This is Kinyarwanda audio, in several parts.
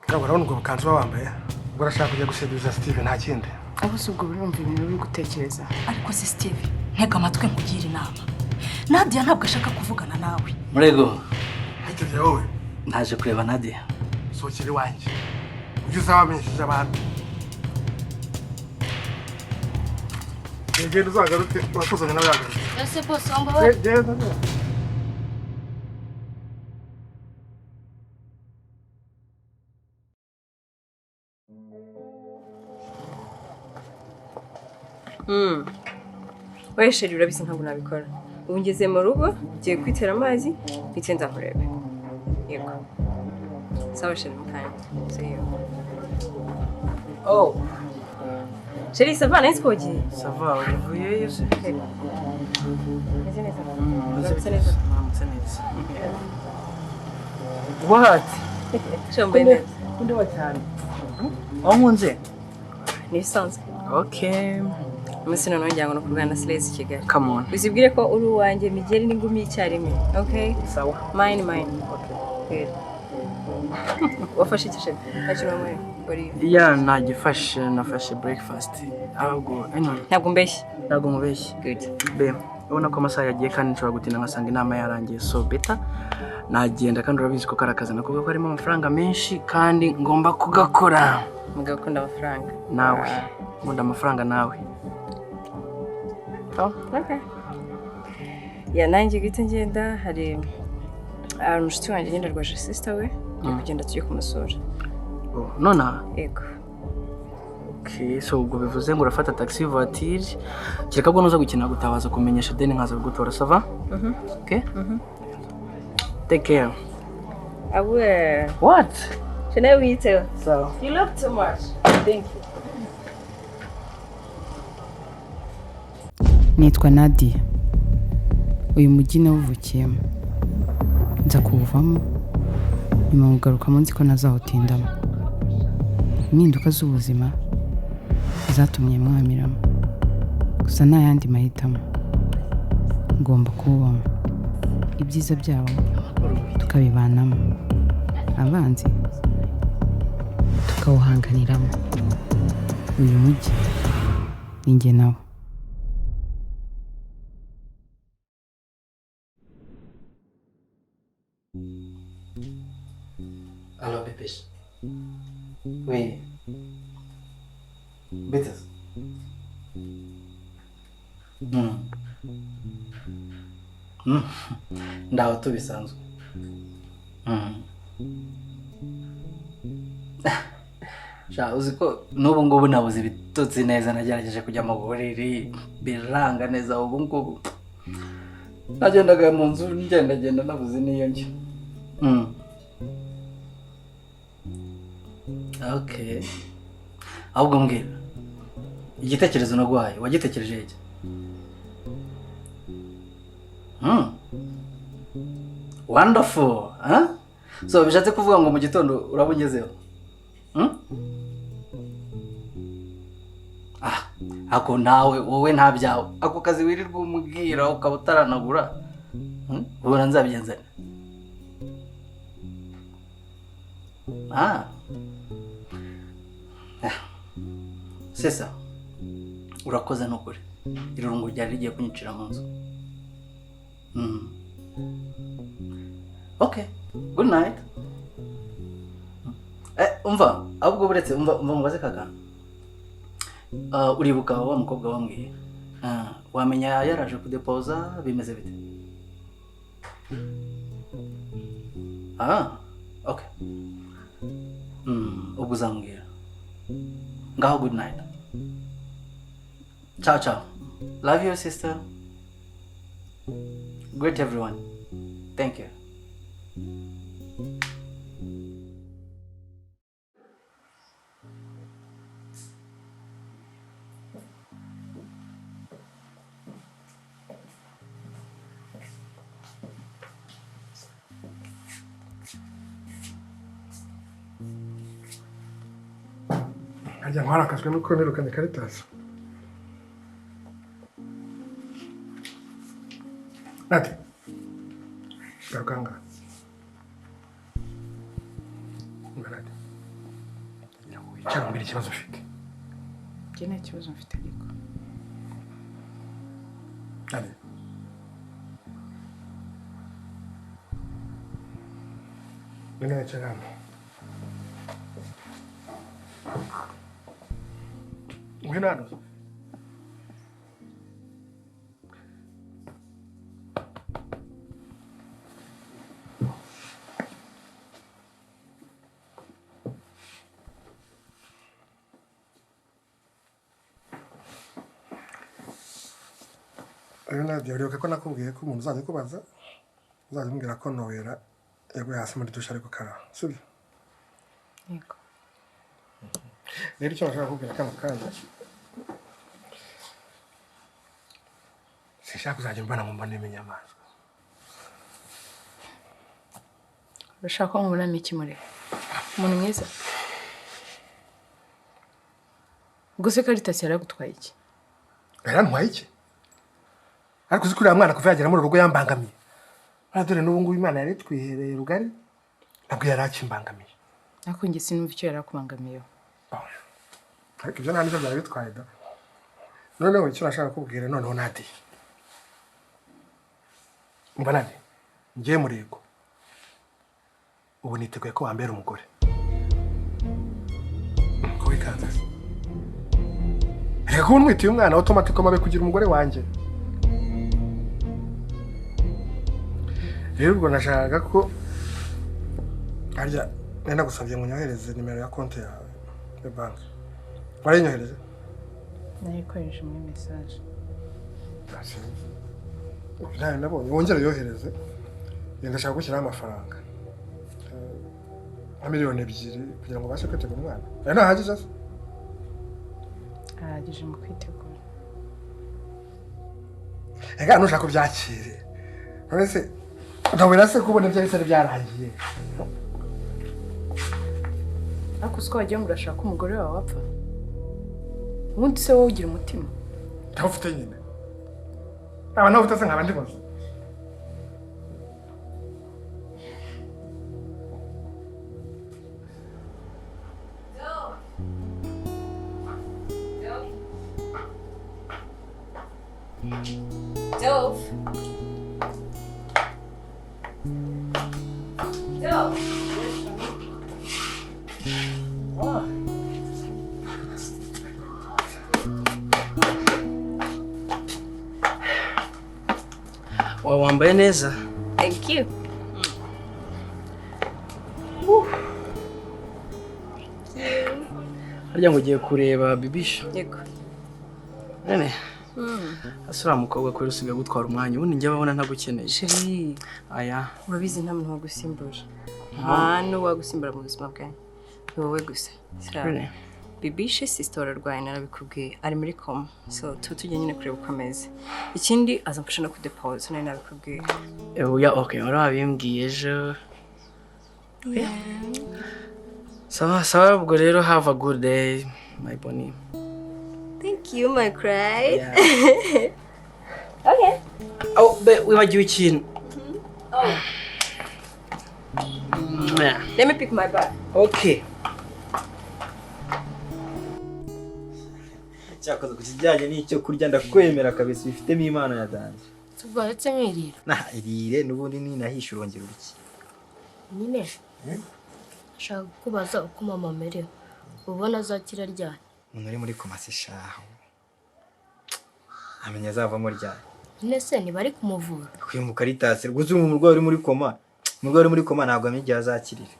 Ntabwo urabona ubwo bukanzu wambaye ubwo urashaka kujya guseduza Steve nta kindi. Aho si ubwo burumva ibintu uri gutekereza. Ariko se Steve ntega amatwi nkugire inama. Nadia ntabwo ashaka kuvugana nawe. Murego. Hakije wowe. Naje kureba Nadia. Sokiri wanje. Ujye uzabamenyesheje abantu. Ngende uzagarute urakozanya nawe yagarutse. Ese boss wambaye. Genda. Wewe sheri urabizi ntabwo nabikora. Ubu ngeze mu rugo, ngiye kwitera amazi, mpite nzamurebe. Yego. Sawa sheri mukanya. See you. Oh. Sheri sava nahise kogiye. Sava uvuye yose. Meze neza. Meze neza. What? Shombe neza. Kundewa cyane. Wankunze? Ni bisanzwe. Okay. Umunsi noneho njyango no kurwana na Slaze i Kigali. Come on. Uzibwire ko uri uwanjye Migeri n'ingumi icyarimwe. Okay? Sawa. Mine. Okay. Good. Wafashe iki sheri? Hakiri umwe. Buri. Yeah, nafashe breakfast. Ahubwo anyway. Ntabwo mbeshye. Ntabwo mubeshye. Good. Be, ubona ko amasaha yagiye kandi nshobora gutinda ngasanga inama yarangiye so better. Nagenda kandi urabizi ko karakaza nakuvuga ko harimo amafaranga menshi kandi ngomba kugakora. Mugabo ukunda amafaranga. Nawe. Nkunda amafaranga nawe. Oh, okay. Ya nanjye gite ngenda hari umushuti wanjye ngenda rwaje sister we kugenda tujye kumusura. Oh, nona? Yego. Okay, so ubwo bivuze ngo urafata taxi voiture. Kireka bwo nuza gukina gutabaza kumenyesha deni nkaza gutora sava? Okay? Take care. I will. What? Can I eat you? So. You look too much. Thank you. Nitwa Nadia. Uyu mujyi nawuvukiyemo. Nza kuwuvamo nyuma kugaruka munsi ko nazawutindamo. Impinduka z'ubuzima zatumye mwamiramo. Gusa nta yandi mahitamo. Ngomba kuwubamo. Ibyiza byawo tukabibanamo. Abanzi tukawuhanganiramo. Uyu mujyi ni njye nawe. Allo, Pépés. Oui. Bittes. Ndaho tubisanzwe. Uzi ko n'ubu ngubu nabuze ibitotsi neza nagerageje kujya mu buriri biranga neza ubu ngubu. Nagendaga mu nzu ngenda nabuze niyo njye. Okay. Ahubwo mbwira. Igitekerezo naguhaye, wagitekereje iki? Wonderful, huh? So bishatse kuvuga ngo mu gitondo urabunyezeho. Ako nawe wowe ntabyawe. Ako kazi wirirwa umubwira ukaba utaranagura. Ubona nzabigenzana. Sesa. Urakoze nukuri. Irungu ryari rigiye kunyicira mu nzu. Okay. Good night. Umva, ahubwo buretse umva mubaze kagana. Uribuka wa mukobwa wambwiye. Wamenya yaraje kudepoza bimeze bite? Okay. Ubwo uzambwira. Ngaho good night. Ciao, ciao. Love you, sister. Great everyone. Thank you. Ajya nkwarakazwe nuko nirukanye Caritas. Nati. Garukanga. Nati. wicara umbwira ikibazo ufite. Njye nta kibazo mfite ariko. Ari. Nene wicara hano. Ngwino hano. Nadia, uribuka ko nakubwiye ko umuntu uzajya kubaza uzajya umbwira ko Noëla yaguye hasi muri dushe ariko kara sibyo? Yego. Rero icyo nashaka kubwira kano kanya sinshaka kuzajya mbana mu mbone y'inyamaswa. Urashaka ko nkubona n'iki Murego? Umuntu mwiza? Ubwo se Caritas yaragutwaye iki? Yarantwaye iki? Ariko uzi ko uriya mwana kuva yagera muri urugo yambangamiye. Dore n'ubu ngubu Imana yari twihereye rugari ntabwo yari akimbangamiye. Ariko njye sinumva icyo yari akubangamiyeho. Ariko ibyo nta n'ibyo byari bitwaye da. Noneho icyo nashaka kubwira noneho Nadia. Umva Nadia, ngiye Murego. Ubu niteguye ko wambera umugore. Ko wikanze. Reka kuba umwitiye umwana automatic mabe kugira umugore wanjye. Rero ubwo nashaka ko arya nenda gusabye ngo nyohereze nimero ya konti yawe ya banki. Warinyohereze? Nayikoresha muri message. Kasi. Nawe nabonye wongera yohereze. Ndashaka gushyiraho amafaranga. Miliyoni 2 kugira ngo bashe kwitegura umwana. Nta hagije se? Ahagije mu kwitegura. Ega nushaka kubyakire. None se Noëla se kubona ibyo bisa byarangiye. Ariko usko wagiye ngo urashaka umugore wawe wapfa. Ubundi se wowe ugira umutima. Ntafite nyine. Aba nawe utase nk'abandi bose. Wambaye neza. Thank you. Harya ngo ugiye kureba bibisha. Yego. Nene. Asura mukobwa ko rusiga gutwara umwanya ubundi njye babona ntagukeneye. Sheri. Aya. Urabizi nta muntu wagusimbura. Hano wagusimbura mu buzima bwawe. Ni wowe gusa. Really? Bibishe sister ararwaye narabikubwiye ari muri coma. So tujye nyine kureba uko ameze. Ikindi azamfasha no kudepose nari nabikubwiye. Ya okay, urabimbwiye ejo. Yeah. Sawa ubwo rero have a good day my bunny. Thank you my cry. Yeah. Okay. Oh, wibagiwe ikintu. Oh. Yeah. Let me pick my bag. Okay. Cyakoze ku kijyanye n'icyo kurya ndakwemera kabisa bifitemo imana ya danje. Tugahetse mwirira. Irire nubundi ni nahisha urongera uruki. Nyine. Ashaka kubaza uko mama Amerewe. Ubona azakira ryari? Umuntu uri muri komasi shaho. Amenya azavamo ryari. Nyine se ntibari kumuvura. Kwimuka Caritas rwuze umurwayi uri muri koma. Umurwayi uri muri koma ntabwo amenye igihe azakirira.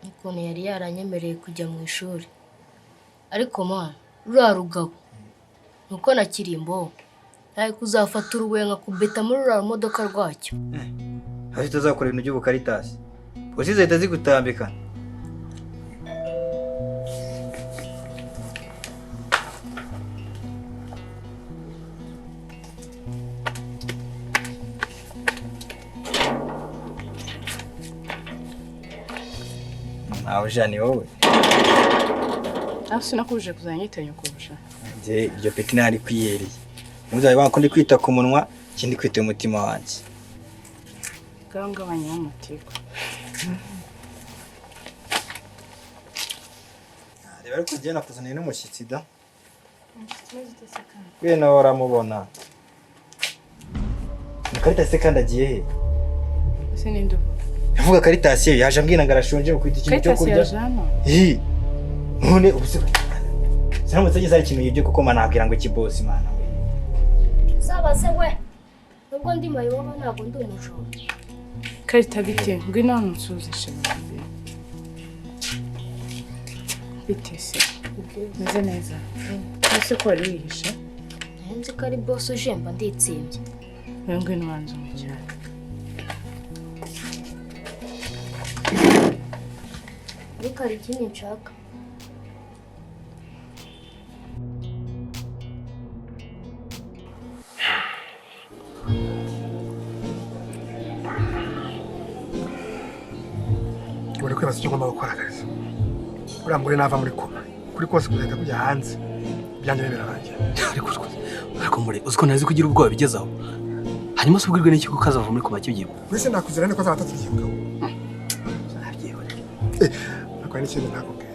Ukuntu yari yaranyemereye kujya mu ishuri. Ariko mwana ruriya rugabo nuko nakiri imbo ari kuzafata urubuye nkakubeta muri ruriya modoka rwacyo. Hafi tuzakora ibintu by'ubu Caritas. Usize leta zigutambika. Nawe jani wowe. Sinakubuje kuzanyitanya kurusha. Nje iryo peti nari kwiyereye. Muzaye bakundi kwita ku munwa, kindi kwita umutima wanjye. Gahungabanya amatiku. reba ariko njye nakuzaniye n'umushyitsi da. We nawe waramubona. Karitasi kandi agiye he? Ese ninde uvuga? Yavuga Karitasi yaje ambwira ngo arashonje kwita ikintu cyo kurya. Karitasi yaje hano? None ubuse. Sinamutse ageze ari ikintu yibyo kuko manabwira ngo kibosi mana we. Zabaze we. Nubwo ndi mayoba ntabwo ndi umujura. Karita bite? Ngwino hano nsuzishe. Bite se? Meze neza. Ese ko wari wihishe? Nzi ko ari boss ujemba nditsembye. Ngwino wanze mu cyaro. Ariko hari ikindi nshaka. Uri kwibaza icyo ngomba gukora akazi. Uriya mugore nava muri koma. Kuri kose kugenda kujya hanze. Byanjye birarangiye. Ariko muri uziko nazi kugira ubwoba bigezaho. Hanyuma se ubwirwe n'iki ko kazava muri koma kibyibwa. Wese nakuzira ne ko azatatugiye. Akwa ni kintu nakubwira.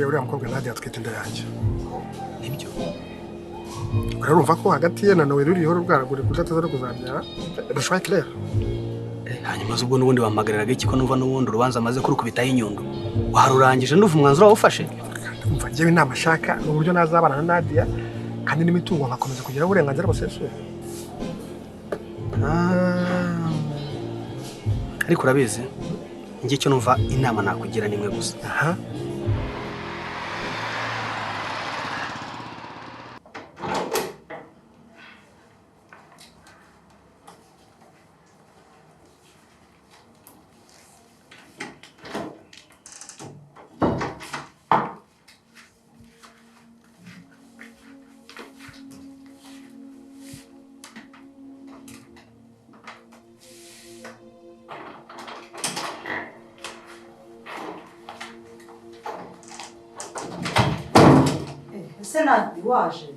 Uriya mukobwa Nadia twite inda yanjye. Nibyo. Urumva ko hagati ye na Noëla uriho rubwaragure kudataza no kuzabyara. Ndashaka clair. Hanyuma ubwo n'ubundi wamagariraga iki ko numva n'ubundi urubanza amaze kurukubitaho inyundo. Warurangije nduva umwanzuro wawufashe. Umva njyewe inama ashaka n'uburyo nazabana na Nadia kandi n'imitungo nkakomeza kugira uburenganzira busesuye. Ariko urabizi njye cyo numva inama nakugira nimwe gusa. Nabi waje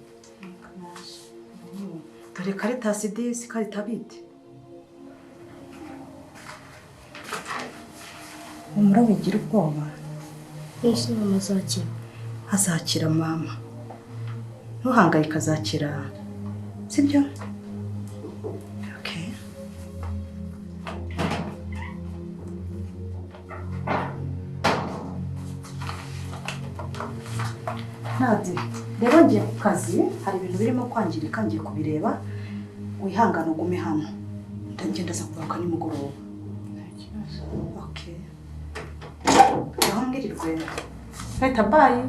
dore Karitasi disi Karita bite Umurego ugira ubwoba Ese mama azakira azakira mama ntuhangayika azakira sibyo okay Nadia rero ngiye ku kazi hari ibintu birimo kwangirika ngiye kubireba wihangana ugume hano ndagenda za kugaruka nimugoroba okay aho mwirirwe Reta bye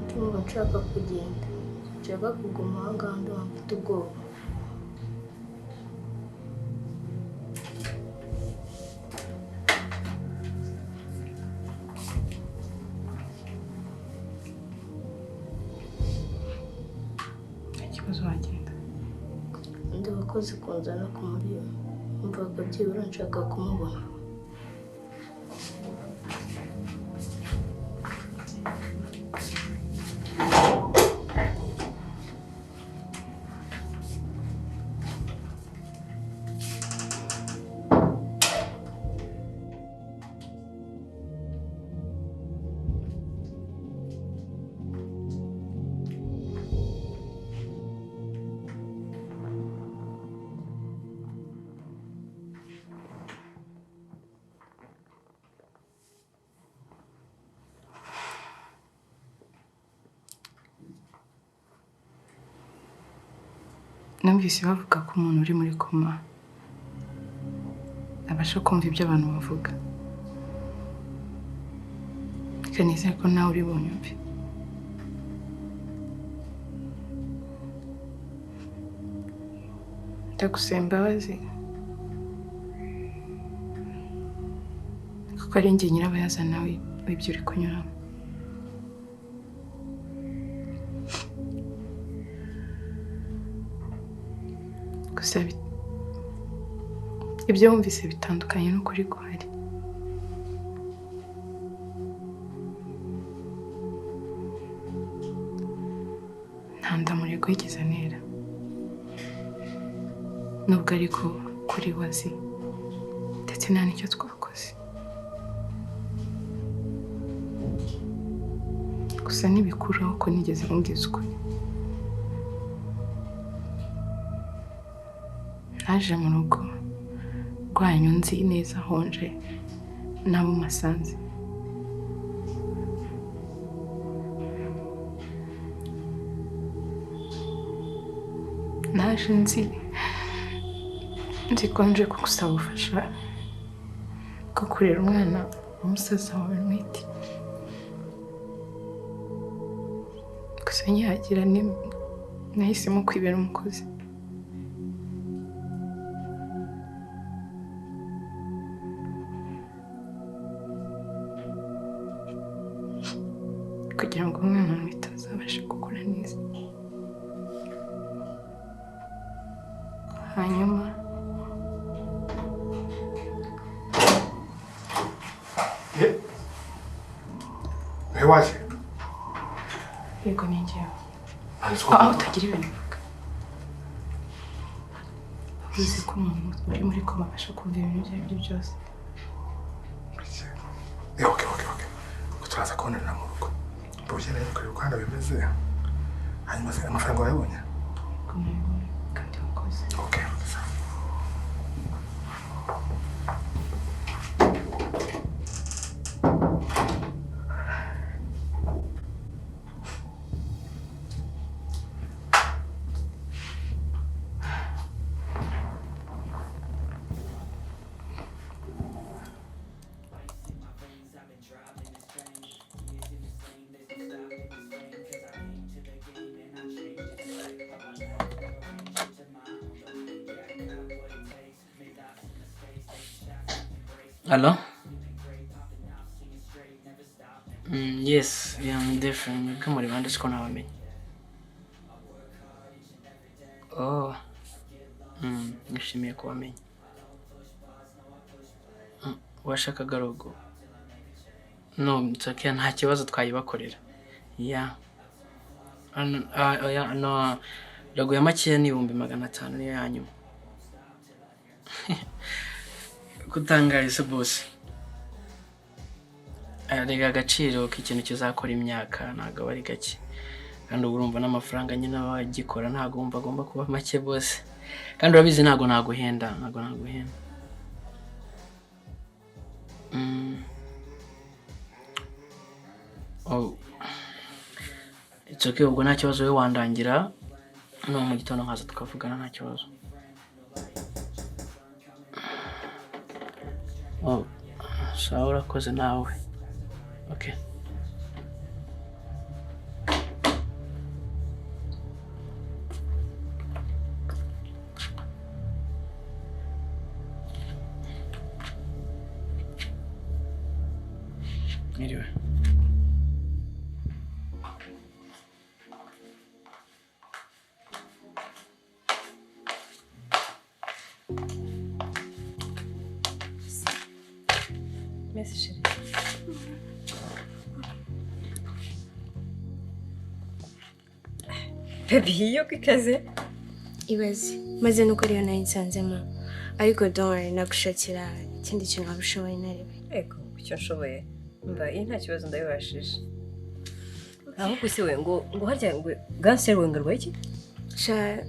Tumva nshaka kugenda nshaka kuguma aha ngaha ndumva ubwoba Ndabakoze kunzana ku muriro mvaga byibura nshaka kumubona Numvise bavuga ko umuntu uri muri koma abasha kumva ibyo abantu bavuga. Kanizera ko nawe uri bunyumve. Ndagusaba imbabazi kuko ari njye nyirabayazana w'ibyo uri kunyuramo. Gusa ibyo wumvise bitandukanye n'ukuri guhari. Nta nda Murego yigeze antera. nubwo ariko kuri wazi ndetse nta n'icyo twakoze gusa ntibikuraho ko nigeze mbwiza ukuri. naje mu rugo rwanyu nzi neza honje nabo masanze. naje nzi ko nje kugusaba ubufasha bwo kurera umwana w'umusaza wawe mwite. gusa nyihagira nahisemo kwibera umukozi. kugira ngo umwana mwite azabashe gukura neza. hanyuma waje yego ni njyewe. aho utagira ibintu uvuga. uzi ko umuntu uri muri ko babasha kumva ibintu ibyo ari byo byose. Okay. turaza kubonana mu rugo. Bujye rero kuri Rwanda bimeze. Hanyuma se amafaranga wayabonye? kandi wakoze. Okay. Hello? Yes, I'm different. Come on, I'm just going to have me. Oh. Nishimiye kubamenya. Washakaga logo? No, it's okay. Nta kibazo twayibakorera. Yeah. No. Logo ya makeya ni 500 niyo yanyuma. Kutangaza boss. Arega agaciro k'ikintu kizakora imyaka ntago bari gake. Kandi urumva n'amafaranga nyine abagikora ntago agomba kuba make boss. Kandi urabizi ntago naguhenda. Oh. It's okay, ubwo nta kibazo we wandangira. No mu gitondo nkaza tukavugana nta kibazo. Oh, sawa urakoze nawe. Okay. Anyway. Merci chérie. Baby, yo kwikaze. Ibaze, maze nuko rero nayinsanzemo. Ariko don't worry, nagushakira ikindi kintu wabishoboye narebe. Ego, icyo nshoboye. Mba nta kibazo ndabibashije. Ahubwo se we ngo harya ngo cancer we ngarwa iki? Sha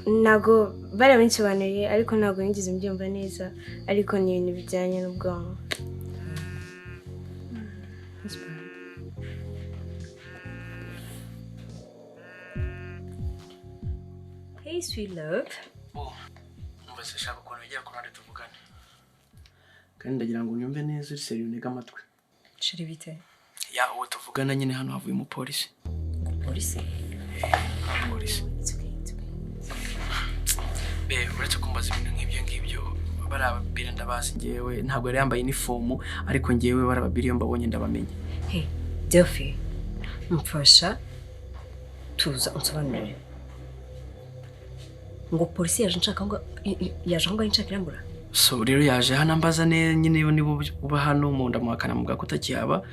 nago barabisobanuriye ariko nago ngize mbyumva neza ariko ni ibintu bijyanye n'ubwonko. Hey sweet love. Numvise shaka ukuntu ugiye kurande tuvugane. Kandi ndagira ngo unyumve neza uri seriyo unega amatwi. Shiri bite? Ya uwo tuvugana nyine hano havuye mu polisi. Polisi? Polisi. Uretse kumbaza ibintu nk'ibyo barababire ndabazi ngewe ntabwo yari yambaye uniform ariko ngewe barababire iyo mbabonye ndabamenye. Hey, Delphi. Mfasha tuza unsobanurire. Ngo polisi yaje nshaka ngo inshaka irambura. So rero yaje hano ambaza nyine nibo uba hano mu ndamuhakana muga kutakiyaba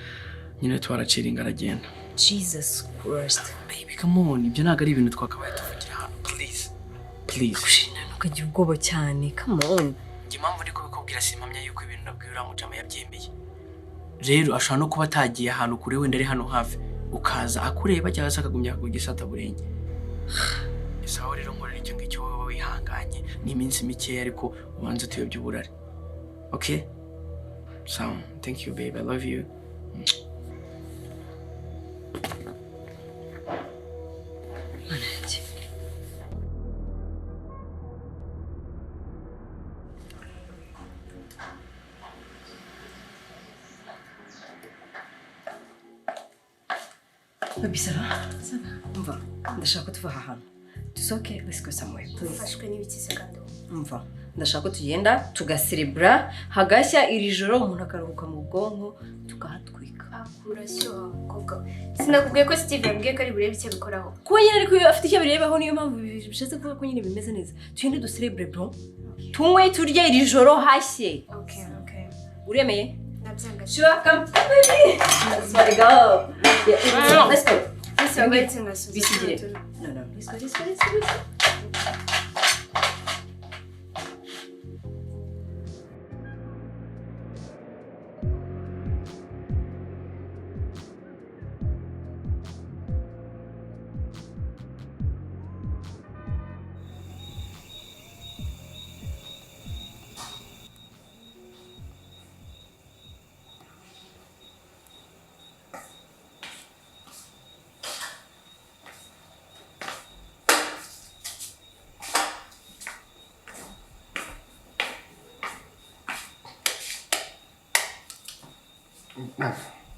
nyine twaraciringa aragenda. Jesus Christ. Baby come on, ibyo ntago ari ibintu twakabaye tuvugira hano please. Kushina ukagira ubwoba cyane. Come on. Njye mpamvu ndi kubikubwira simpamya yuko ibintu nabwiye uriya mujama yabyemeye. Rero ashobora no kuba atagiye ahantu kure wenda ari hano hafi ukaza akureba cyangwa se akagumya kugisata burenge. Isaho rero nkorera icyo ngicyo wowe wihanganye ni iminsi mikeya ariko ubanza tuyobye uburari. Okay? So, thank you babe. I love you. Manage. Baby, ça va? Ça va. On va. Ndashaka ko tuva aha hantu. Dusohoke, let's go somewhere. Ufashwe n'ibiki se kandi? Umva. Ndashaka ko tugenda tugaserebra hagashya iri joro umuntu akaruhuka mu bwonko tukahatwika. Akurasyo koko. Sinakubwiye ko Steve yambwiye ko ari burebe icyo bikoraho. Ko nyine ariko afite icyo birebaho niyo mpamvu bishatse kuvuga ko nyine bimeze neza. Tugende duserebre bro. Tunywe turye iri joro hashye. Okay. Uremeye? Nabyanga. Sure, come baby. Let's go. Yeah, let's go. Bisigire. No. Let's go.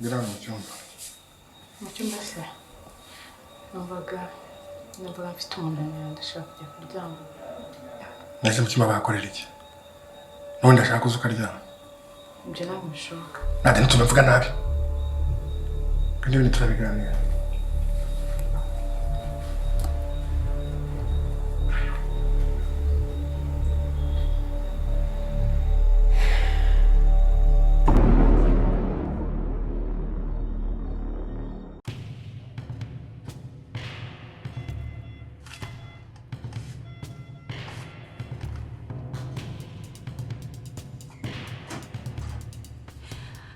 Ngira mu cyumba. Mu cyumba se numvaga mfite umunaniro ndashaka kujya kuryama. Nahise mu cyumba bakorera iki? None ndashaka kuza ukaryama. Ibyo ntabwo bishoboka. Nade ntitunavuga nabi. Kandi ibintu turabiganira.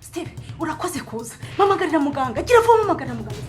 Steve, urakoze kuza. Mamagarira muganga. Gira vuba mamagarira muganga.